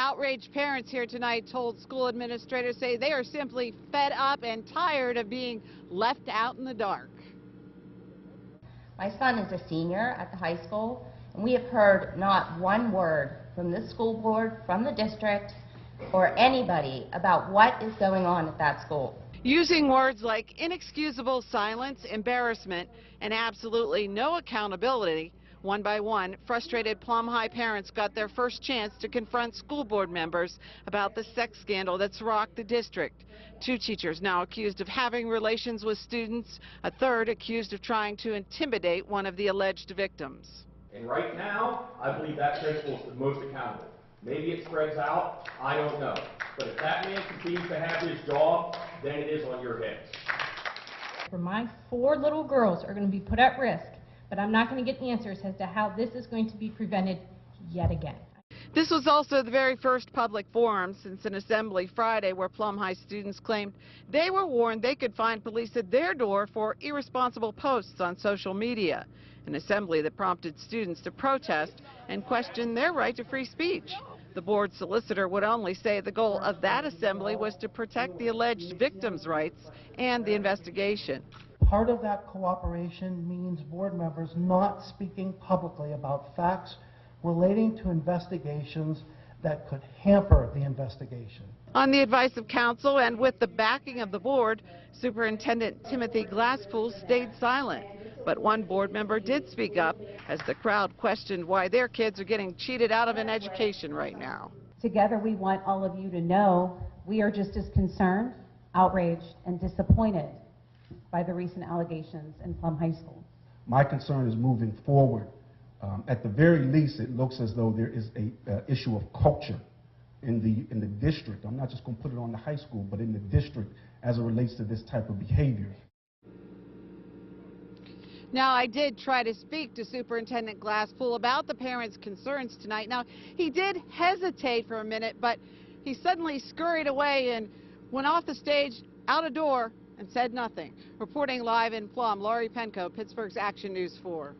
outraged parents here tonight told school administrators say they are simply fed up and tired of being left out in the dark. My son is a senior at the high school, and we have heard not one word from the school board, from the district, or anybody about what is going on at that school. Using words like inexcusable silence, embarrassment, and absolutely no accountability, one by one, frustrated Plum High parents got their first chance to confront school board members about the sex scandal that's rocked the district. 2 teachers now accused of having relations with students, a third accused of trying to intimidate one of the alleged victims. And right now, I believe that principal is the most accountable. Maybe it spreads out, I don't know. But if that man continues to have his job, then it is on your heads. For my 4 little girls are going to be put at risk, but I'm not going to get answers as to how this is going to be prevented yet again. This was also the very first public forum since an assembly Friday where Plum High students claimed they were warned they could find police at their door for irresponsible posts on social media. An assembly that prompted students to protest and question their right to free speech. The board solicitor would only say the goal of that assembly was to protect the alleged victims' rights and the investigation. Part of that cooperation means board members not speaking publicly about facts relating to investigations that could hamper the investigation. On the advice of counsel and with the backing of the board, Superintendent Timothy Glasspool stayed silent. But one board member did speak up as the crowd questioned why their kids are getting cheated out of an education right now. Together, we want all of you to know we are just as concerned, outraged, and disappointed by the recent allegations in Plum High School. My concern is moving forward. At the very least, it looks as though there is an issue of culture in the district. I'm not just going to put it on the high school, but in the district as it relates to this type of behavior. Now, I did try to speak to Superintendent Glasspool about the parents' concerns tonight. Now, he did hesitate for a minute, but he suddenly scurried away and went off the stage, out a door, and said nothing. Reporting live in Plum, Laurie Penco, Pittsburgh's Action News 4.